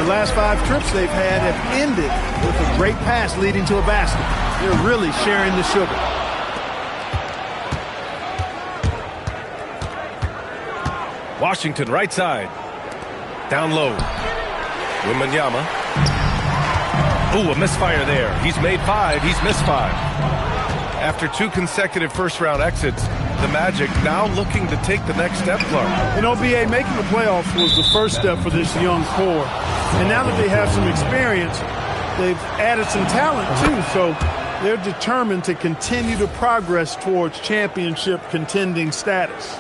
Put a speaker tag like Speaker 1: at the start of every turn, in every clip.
Speaker 1: last 5 trips they've had have ended with a great pass leading to a basket. They're really sharing the sugar.
Speaker 2: Washington right side. Down low. Wembanyama. Ooh, a misfire there. He's made 5. He's missed 5. After 2 consecutive first-round exits, the Magic now looking to take the next step, Clark.
Speaker 1: You know, B.A., making the playoffs was the first step for this young core. And now that they have some experience, they've added some talent, too. So they're determined to continue to progress towards championship contending status.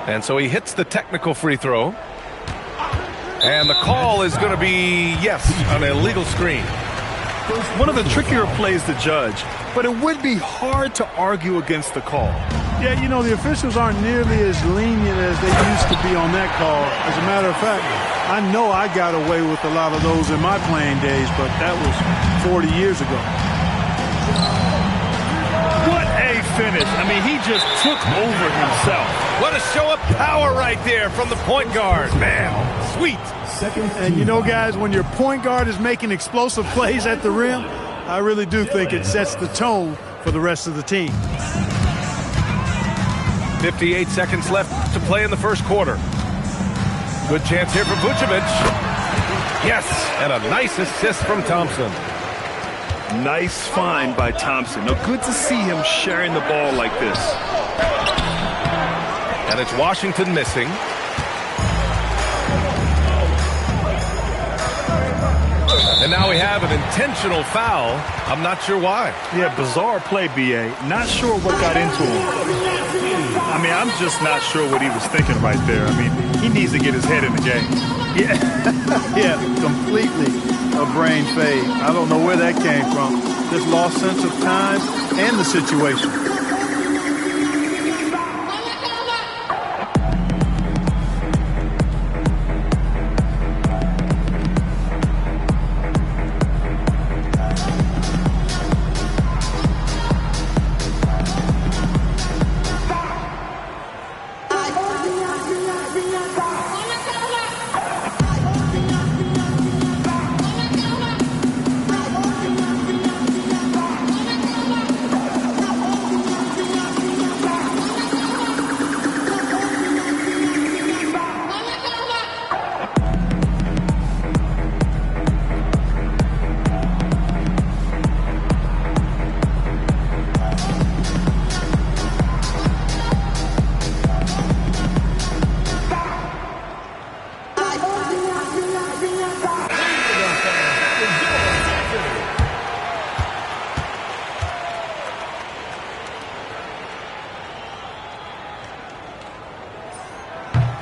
Speaker 2: And so he hits the technical free throw. And the call is going to be, yes, an illegal screen.
Speaker 3: One of the trickier plays to judge, but it would be hard to argue against the call.
Speaker 1: Yeah, you know, the officials aren't nearly as lenient as they used to be on that call. As a matter of fact, I know I got away with a lot of those in my playing days, but that was 40 years ago.
Speaker 3: What a finish. I mean, he just took over himself.
Speaker 2: What a show of power right there from the point guard. Man, sweet.
Speaker 1: And you know, guys, when your point guard is making explosive plays at the rim, I really do think it sets the tone for the rest of the team.
Speaker 2: 58 seconds left to play in the first quarter. Good chance here for Vucevic. Yes, and a nice assist from Thompson.
Speaker 3: Nice find by Thompson. Now, good to see him sharing the ball like this.
Speaker 2: And it's Washington missing. And now we have an intentional foul. I'm not sure why.
Speaker 3: Yeah, bizarre play, B.A. Not sure what got into him. I mean, I'm just not sure what he was thinking right there. I mean, he needs to get his head in the game.
Speaker 1: Yeah, yeah, completely a brain fade. I don't know where that came from. Just lost sense of time and the situation.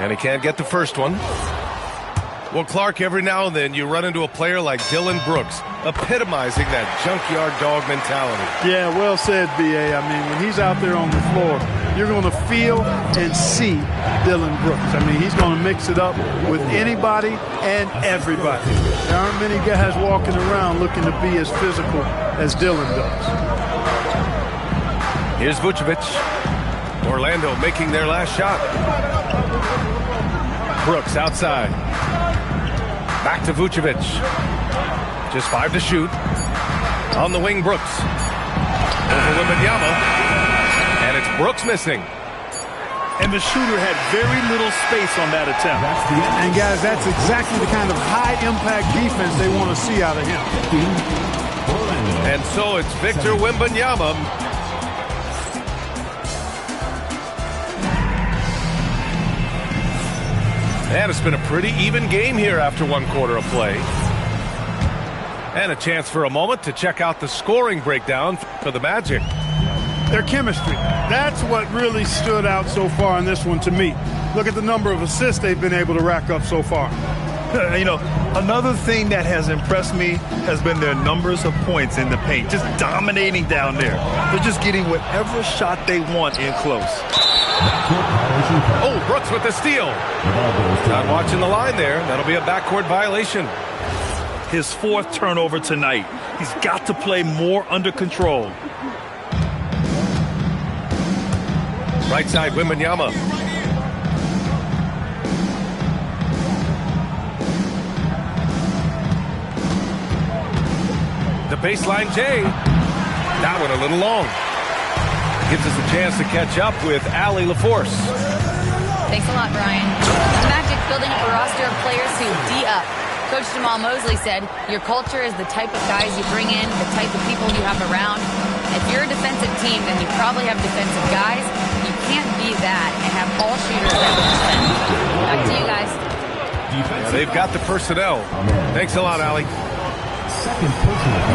Speaker 2: And he can't get the first one. Well, Clark, every now and then you run into a player like Dylan Brooks, epitomizing that junkyard dog mentality.
Speaker 1: Yeah, well said, B.A. I mean, when he's out there on the floor, you're going to feel and see Dylan Brooks. I mean, he's going to mix it up with anybody and everybody. There aren't many guys walking around looking to be as physical as Dylan does.
Speaker 2: Here's Vucevic. Orlando making their last shot. Brooks outside. Back to Vucevic. Just 5 to shoot. On the wing, Brooks. Over Wembanyama. And it's Brooks missing.
Speaker 3: And the shooter had very little space on that attempt.
Speaker 1: And, guys, that's exactly the kind of high-impact defense they want to see out of him.
Speaker 2: And so it's Victor Wembanyama. And it's been a pretty even game here after 1 quarter of play. And a chance for a moment to check out the scoring breakdown for the Magic.
Speaker 1: Their chemistry. That's what really stood out so far in this one to me. Look at the number of assists they've been able to rack up so far.
Speaker 3: You know, another thing that has impressed me has been their numbers of points in the paint. Just dominating down there. They're just getting whatever shot they want in close.
Speaker 2: Oh, Brooks with the steal. Not watching the line there. That'll be a backcourt violation.
Speaker 3: His 4th turnover tonight. He's got to play more under control.
Speaker 2: Right side, Wembanyama. baseline J. That one a little long. Gives us a chance to catch up with Allie LaForce.
Speaker 4: Thanks a lot, Brian. The Magic building up a roster of players who D up. Coach Jamal Mosley said, your culture is the type of guys you bring in, the type of people you have around. If you're a defensive team, then you probably have defensive guys. You can't be that and have all shooters that will defend. Back to you guys.
Speaker 2: Yeah, they've got the personnel. Thanks a lot, Allie.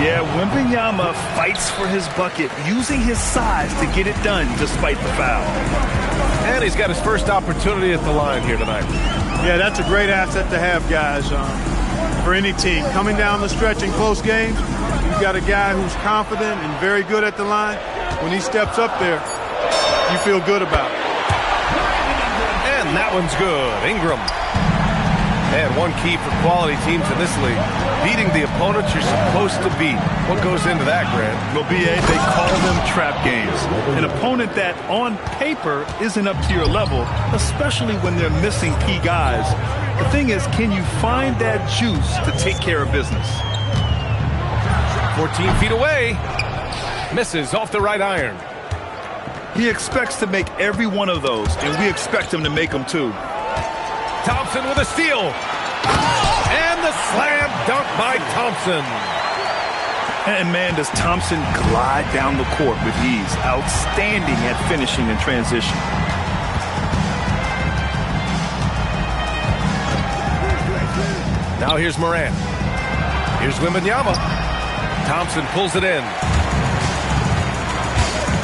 Speaker 3: Yeah, Wembanyama fights for his bucket, using his size to get it done despite the foul.
Speaker 2: And he's got his first opportunity at the line here tonight.
Speaker 1: Yeah, that's a great asset to have, guys, for any team. Coming down the stretch in close games, you've got a guy who's confident and very good at the line. When he steps up there, you feel good about it.
Speaker 2: And that one's good. Ingram. And one key for quality teams in this league, beating the opponents you're supposed to beat. What goes into that, Grant?
Speaker 3: Well, BA, they call them trap games. An opponent that, on paper, isn't up to your level, especially when they're missing key guys. The thing is, can you find that juice to take care of business?
Speaker 2: 14 feet away. Misses off the right iron.
Speaker 3: He expects to make every one of those, and we expect him to make them too.
Speaker 2: Thompson with a steal. And the slam dunk by Thompson.
Speaker 3: And man, does Thompson glide down the court with ease. Outstanding at finishing in transition.
Speaker 2: Now here's Morant. Here's Wembanyama. Thompson pulls it in.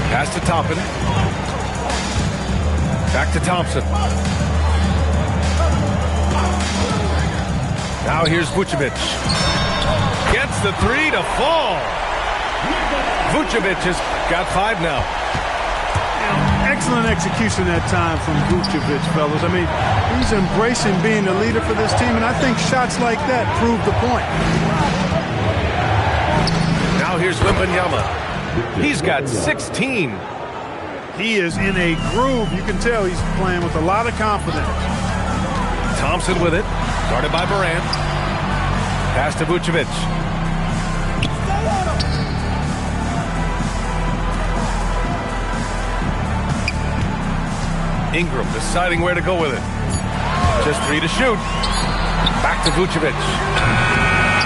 Speaker 2: Pass to Toppin. Back to Thompson. Now here's Vucevic. Gets the three to fall. Vucevic has got 5 now.
Speaker 1: Excellent execution that time from Vucevic, fellas. I mean, he's embracing being the leader for this team, and I think shots like that prove the point.
Speaker 2: Now here's Wembanyama. He's got 16.
Speaker 1: He is in a groove. You can tell he's playing with a lot of confidence.
Speaker 2: Thompson with it. Guarded by Morant. Pass to Vucevic. Ingram deciding where to go with it. Just 3 to shoot. Back to Vucevic.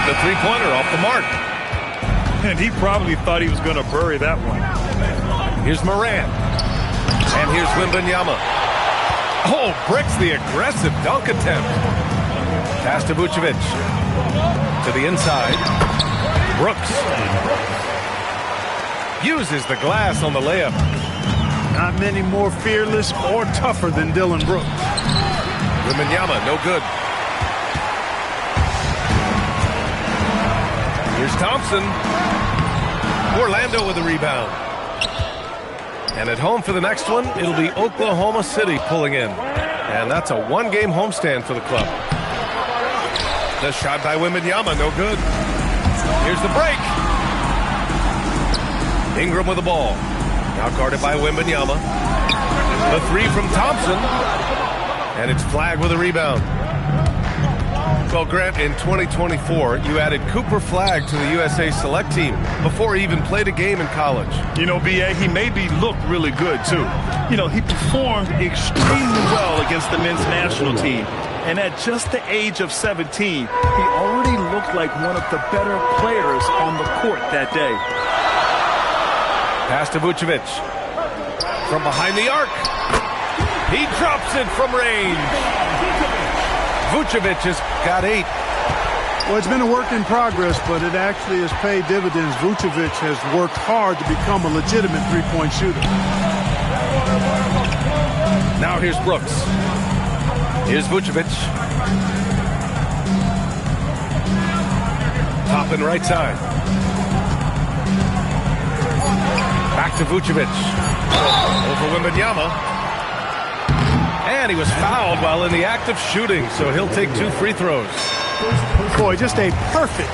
Speaker 2: The three-pointer off the mark.
Speaker 3: And he probably thought he was going to bury that one.
Speaker 2: Here's Morant. And here's Wembanyama. Oh, breaks the aggressive dunk attempt. Pass to Vucevic. To the inside. Brooks. Uses the glass on the layup.
Speaker 1: Not many more fearless or tougher than Dylan Brooks.
Speaker 2: Wembanyama, no good. Here's Thompson. Orlando with the rebound. And at home for the next one, it'll be Oklahoma City pulling in. And that's a one-game homestand for the club. The shot by Wembanyama, no good. Here's the break. Ingram with the ball. Now guarded by Wembanyama. The three from Thompson. And it's Flagg with a rebound. Well, Grant, in 2024, you added Cooper Flagg to the USA Select team before he even played a game in college.
Speaker 3: You know, B.A., he maybe looked really good, too. You know, he performed extremely well against the men's national team. And at just the age of 17, he already looked like one of the better players on the court that day.
Speaker 2: Pass to Vucevic. From behind the arc. He drops it from range. Vucevic has got 8.
Speaker 1: Well, it's been a work in progress, but it actually has paid dividends. Vucevic has worked hard to become a legitimate three-point shooter.
Speaker 2: Now here's Brooks. Here's Vucevic. Toppin right side. Back to Vucevic. Over Wembanyama. And he was fouled while in the act of shooting, so he'll take 2 free throws.
Speaker 1: Boy, just a perfect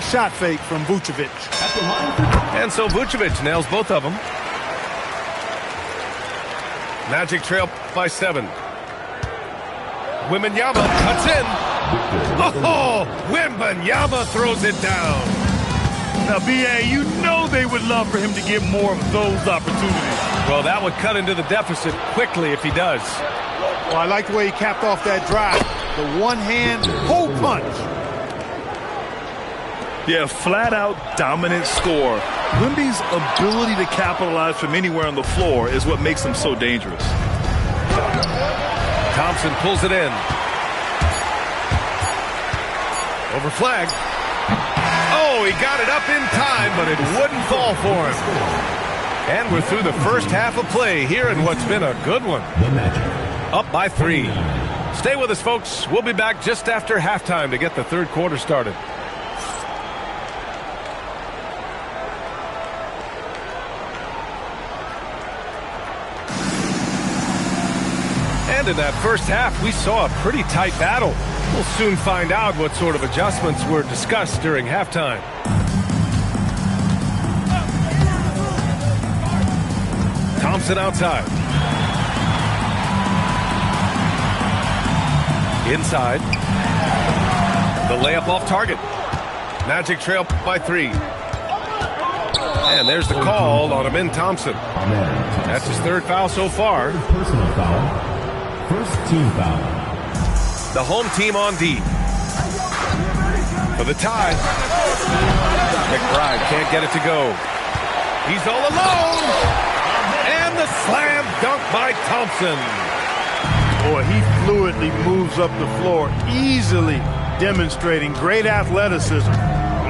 Speaker 1: shot fake from Vucevic.
Speaker 2: And so Vucevic nails both of them. Magic trail by 7. Wembanyama cuts in. Oh, Wembanyama throws it down.
Speaker 3: Now, B.A., you know they would love for him to get more of those opportunities.
Speaker 2: Well, that would cut into the deficit quickly if he does.
Speaker 1: Well, I like the way he capped off that drive. The one-hand pull punch.
Speaker 3: Yeah, flat-out dominant score. Wemby's ability to capitalize from anywhere on the floor is what makes him so dangerous.
Speaker 2: Thompson pulls it in. Over flag. Oh, he got it up in time, but it wouldn't fall for him. And we're through the first half of play here in what's been a good one. Up by 3. Stay with us, folks. We'll be back just after halftime to get the third quarter started. And in that first half, we saw a pretty tight battle. We'll soon find out what sort of adjustments were discussed during halftime. Thompson outside. Inside. The layup off target. Magic trail by 3. And there's the call on Amin Thompson. That's his third foul so far.
Speaker 5: Personal foul. First team foul.
Speaker 2: The home team on D. For the tie. McBride can't get it to go. He's all alone. And the slam dunk by Thompson.
Speaker 1: Boy, he fluidly moves up the floor, easily demonstrating great athleticism.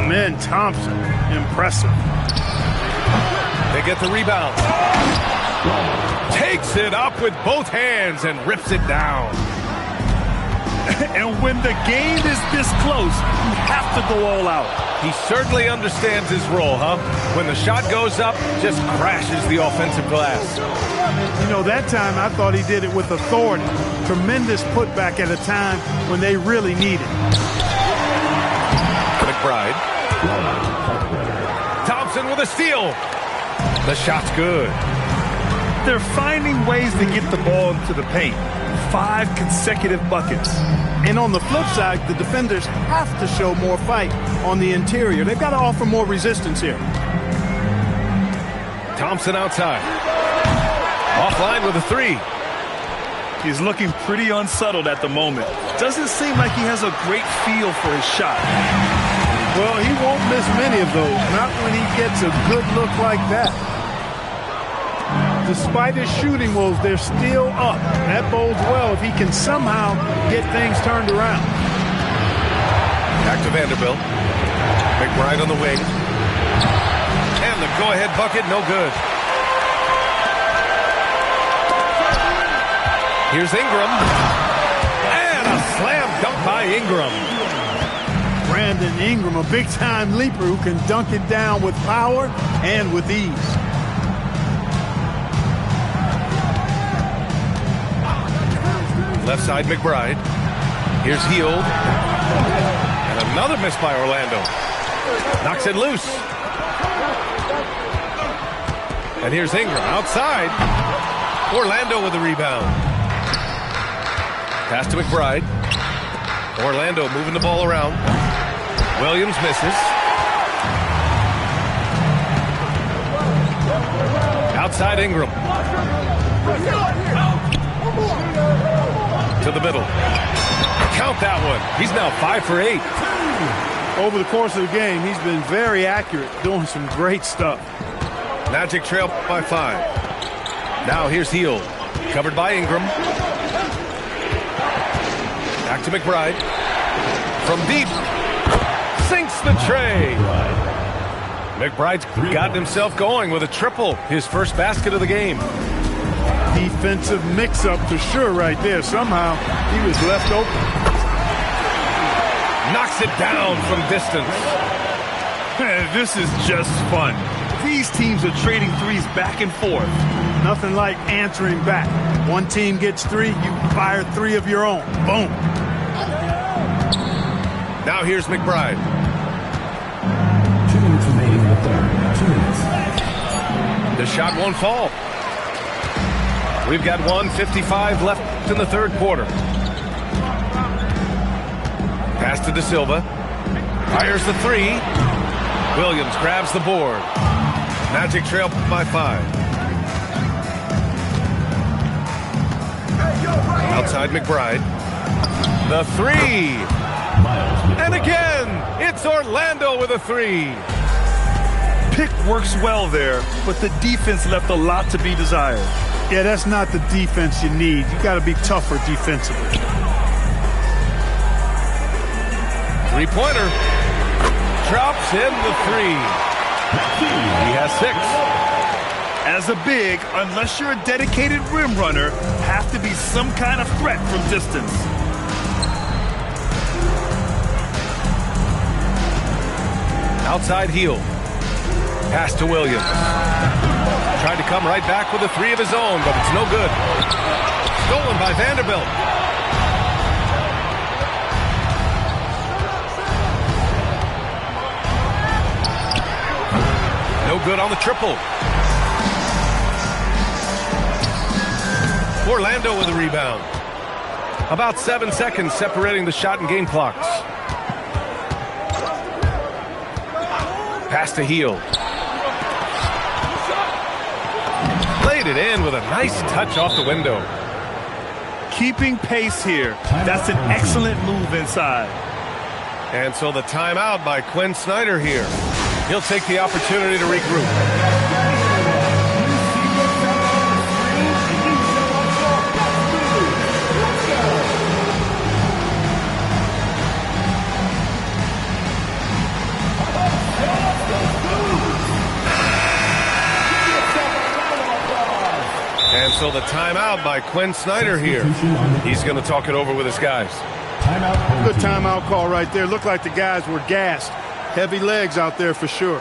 Speaker 1: Man, Thompson, impressive.
Speaker 2: They get the rebound. Takes it up with both hands and rips it down.
Speaker 3: And when the game is this close, you have to go all out.
Speaker 2: He certainly understands his role, huh? When the shot goes up, just crashes the offensive glass.
Speaker 1: You know, that time I thought he did it with authority. Tremendous putback at a time when they really need it.
Speaker 2: McBride. Thompson with a steal. The shot's good.
Speaker 3: They're finding ways to get the ball into the paint. 5 consecutive buckets.
Speaker 1: And on the flip side, the defenders have to show more fight on the interior. They've got to offer more resistance here.
Speaker 2: Thompson outside. Offline with a 3.
Speaker 3: He's looking pretty unsettled at the moment. Doesn't seem like he has a great feel for his shot.
Speaker 1: Well, he won't miss many of those, not when he gets a good look like that. Despite his shooting woes, they're still up. That bodes well if he can somehow get things turned around.
Speaker 2: Back to Vanderbilt. McBride on the wing. And the go-ahead bucket, no good. Here's Ingram. And a slam dunk by Ingram.
Speaker 1: Brandon Ingram, a big-time leaper who can dunk it down with power and with ease.
Speaker 2: Left side, McBride. Here's Hield. And another miss by Orlando. Knocks it loose. And here's Ingram outside. Orlando with the rebound. Pass to McBride. Orlando moving the ball around. Williams misses. Outside Ingram. To the middle. Count that one. He's now 5 for 8.
Speaker 1: Over the course of the game, he's been very accurate, doing some great stuff.
Speaker 2: Magic trail by 5. Now here's Hield. Covered by Ingram. Back to McBride. From deep. Sinks the tray. McBride's gotten himself going with a triple. His first basket of the game.
Speaker 1: Defensive mix-up for sure right there. Somehow he was left open.
Speaker 2: Knocks it down from distance.
Speaker 3: This is just fun. These teams are trading threes back and forth.
Speaker 1: Nothing like answering back. One team gets 3, you fire 3 of your own. Boom.
Speaker 2: Now here's McBride.
Speaker 5: 2 minutes remaining in the third. 2 minutes.
Speaker 2: The shot won't fall. We've got 1:55 left in the third quarter. Pass to De Silva. Fires the 3. Williams grabs the board. Magic trail by 5. Outside McBride. The 3. And again, it's Orlando with a 3.
Speaker 3: Pick works well there, but the defense left a lot to be desired.
Speaker 1: Yeah, that's not the defense you need. You got to be tougher defensively.
Speaker 2: 3-pointer. Drops in the 3. He has 6.
Speaker 3: As a big, unless you're a dedicated rim runner, have to be some kind of threat from distance.
Speaker 2: Outside heel. Pass to Williams. Tried to come right back with a 3 of his own, but it's no good. Stolen by Vanderbilt. No good on the triple. Orlando with a rebound. About 7 seconds separating the shot and game clocks. Pass to Heel. Laid it in with a nice touch off the window.
Speaker 3: Keeping pace here. That's an excellent move inside.
Speaker 2: And so the timeout by Quinn Snyder here. He'll take the opportunity to regroup. And so the timeout by Quinn Snyder here. He's going to talk it over with his guys.
Speaker 1: Good timeout call right there. Looked like the guys were gassed. Heavy legs out there for sure.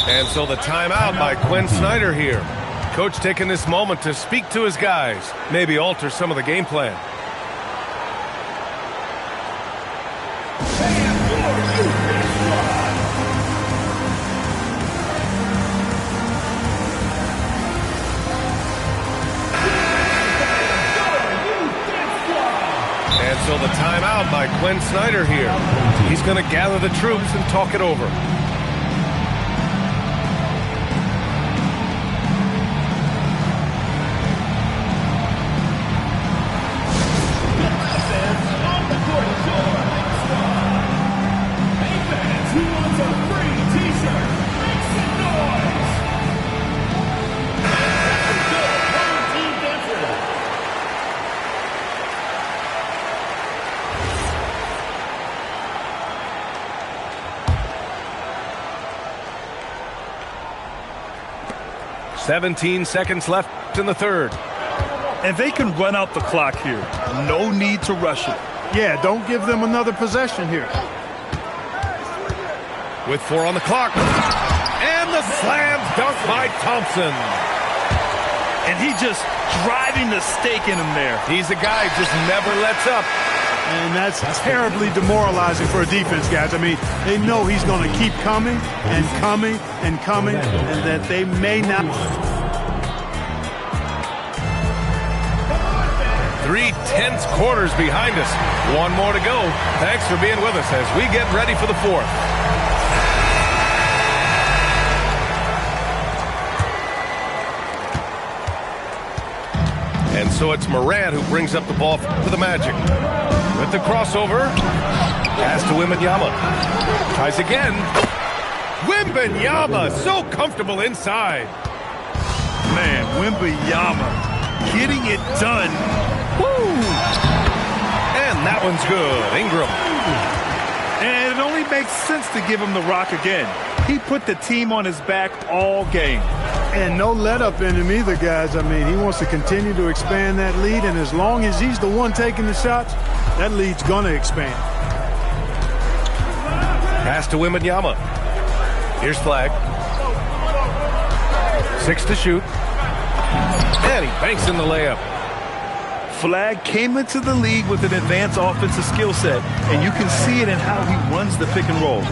Speaker 2: And so the timeout by Quinn Snyder here. Coach taking this moment to speak to his guys, maybe alter some of the game plan. And so the timeout by Quinn Snyder here. He's going to gather the troops and talk it over. "17 seconds left in the third.
Speaker 3: And they can run out the clock here. No need to rush it.
Speaker 1: Yeah, don't give them another possession here.
Speaker 2: With 4 on the clock. And the slam dunk by Thompson.
Speaker 3: And he just driving the stake in him there.
Speaker 2: He's a guy who just never lets up.
Speaker 1: And that's terribly demoralizing for a defense, guys. I mean, they know he's going to keep coming and coming and coming, and that they may not.
Speaker 2: 3 tense quarters behind us. 1 more to go. Thanks for being with us as we get ready for the 4th. And so it's Morant who brings up the ball for the Magic. With the crossover, pass to Wembanyama. Tries again. Wembanyama, so comfortable inside.
Speaker 3: Man, Wembanyama getting it done.
Speaker 2: Woo! And that one's good. Ingram.
Speaker 3: And it only makes sense to give him the rock again. He put the team on his back all game.
Speaker 1: And no let-up in him either, guys. I mean, he wants to continue to expand that lead, and as long as he's the one taking the shots, that lead's going to expand.
Speaker 2: Pass to Wembanyama. Here's Flag. 6 to shoot. And he banks in the layup.
Speaker 3: Flag came into the league with an advanced offensive skill set, and you can see it in how he runs the pick and roll.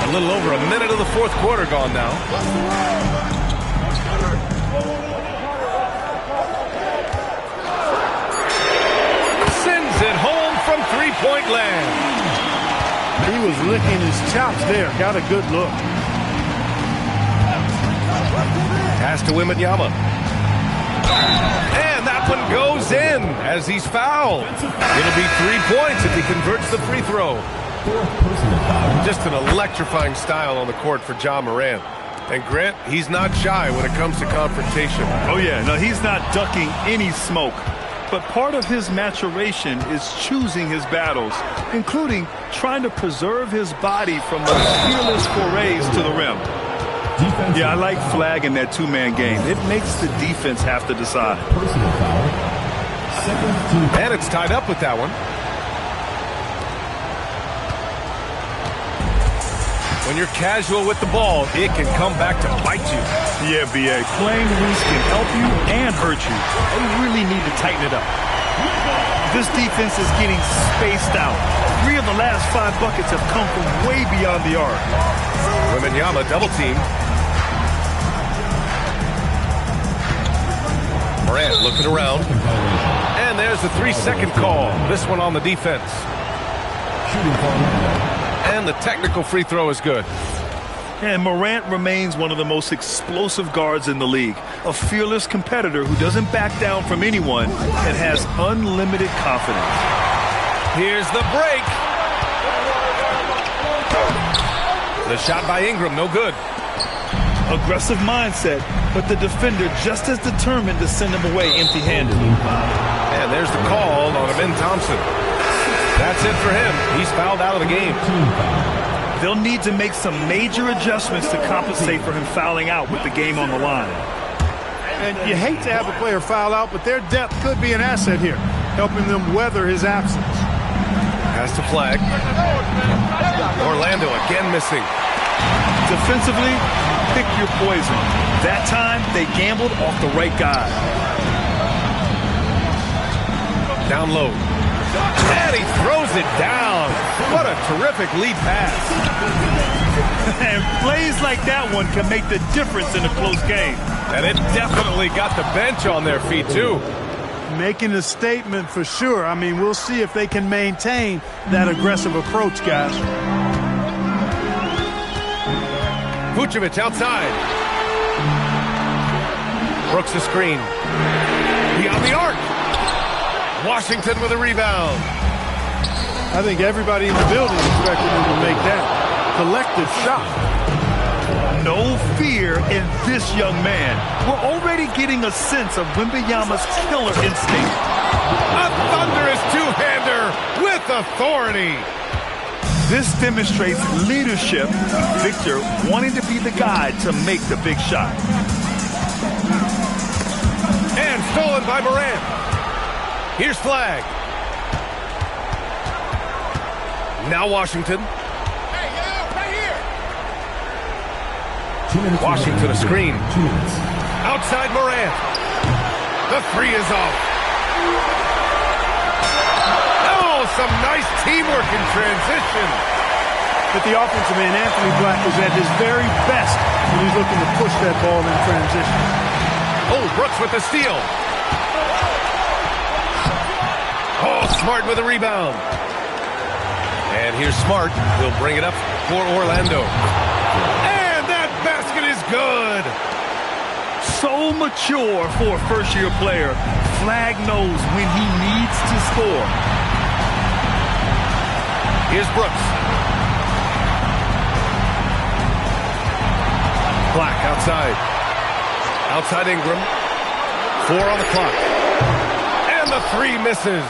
Speaker 2: A little over a minute of the fourth quarter gone now. Sends it home from three-point land.
Speaker 1: He was licking his chops there. Got a good look.
Speaker 2: Pass to Wembanyama. And that one goes in as he's fouled. It'll be 3 points if he converts the free throw. Just an electrifying style on the court for Ja Morant. And Grant, he's not shy when it comes to confrontation.
Speaker 3: Oh, yeah. No, he's not ducking any smoke. But part of his maturation is choosing his battles, including trying to preserve his body from those fearless forays to the rim. Yeah, I like Flag in that two-man game. It makes the defense have to decide.
Speaker 2: And it's tied up with that one. When you're casual with the ball, it can come back to bite you.
Speaker 3: Yeah, B.A. Playing loose can help you and hurt you. They really need to tighten it up. This defense is getting spaced out. 3 of the last 5 buckets have come from way beyond the arc.
Speaker 2: Wembanyama double-teamed. Morant looking around. And there's the 3-second call. This one on the defense. And the technical free throw is good.
Speaker 3: And Morant remains one of the most explosive guards in the league. A fearless competitor who doesn't back down from anyone and has unlimited confidence.
Speaker 2: Here's the break. The shot by Ingram, no good.
Speaker 3: Aggressive mindset, but the defender just as determined to send him away empty-handed.
Speaker 2: And there's the call on Ben Thompson. That's it for him. He's fouled out of the game.
Speaker 3: They'll need to make some major adjustments to compensate for him fouling out with the game on the line.
Speaker 1: And you hate to have a player foul out, but their depth could be an asset here, helping them weather his absence.
Speaker 2: Pass to Flag. Orlando again missing.
Speaker 3: Defensively, pick your poison. That time, they gambled off the right guy.
Speaker 2: Down low. And he throws it down. What a terrific lead pass.
Speaker 3: And plays like that one can make the difference in a close game.
Speaker 2: And it definitely got the bench on their feet, too.
Speaker 1: Making a statement for sure. I mean, we'll see if they can maintain that aggressive approach, guys.
Speaker 2: Vucevic outside. Brooks the screen. Beyond the arc. Washington with a rebound.
Speaker 1: I think everybody in the building expected him to make that collective shot.
Speaker 3: No fear in this young man. We're already getting a sense of Wembanyama's killer instinct.
Speaker 2: A thunderous two-hander with authority.
Speaker 3: This demonstrates leadership. Victor wanting to be the guy to make the big shot.
Speaker 2: And stolen by Morant. Here's Flag. Now Washington. Washington a screen. Outside Morant. The three is off. Oh, some nice teamwork in transition.
Speaker 1: But the offensive man, Anthony Black, is at his very best when he's looking to push that ball in transition.
Speaker 2: Oh, Brooks with the steal. Oh, Smart with a rebound. And here's Smart. He'll bring it up for Orlando. And that basket is good.
Speaker 3: So mature for a first-year player. Flag knows when he needs to score.
Speaker 2: Here's Brooks. Black outside. Outside Ingram. 4 on the clock. And the three misses.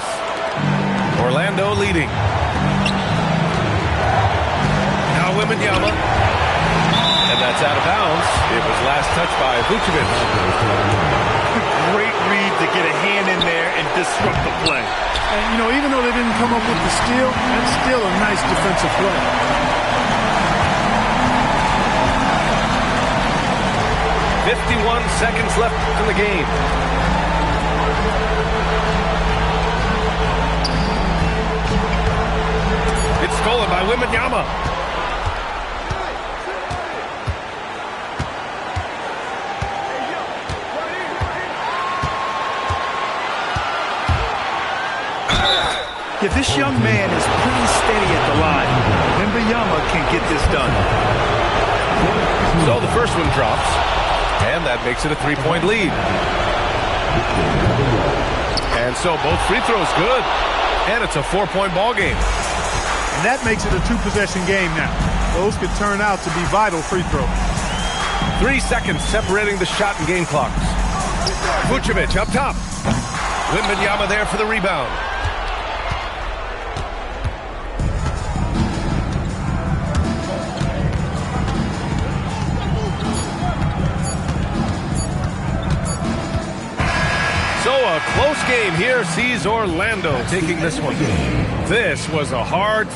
Speaker 2: Orlando leading. Now Wembanyama. And that's out of bounds. It was last touched by Vucevic.
Speaker 3: Great read to get a hand in there and disrupt the play.
Speaker 1: And, you know, even though they didn't come up with the steal, that's still a nice defensive play.
Speaker 2: 51 seconds left in the game. It's stolen by Wembanyama.
Speaker 3: Yeah, this young man is pretty steady at the line. Wembanyama can get this done.
Speaker 2: So the first one drops, and that makes it a 3-point lead. And so both free throws good, and it's a 4-point ball game.
Speaker 1: And that makes it a 2-possession game now. Those could turn out to be vital free throws.
Speaker 2: 3 seconds separating the shot and game clocks. Vucevic up top. Wembanyama there for the rebound. So a close game here sees Orlando taking this one. This was a hard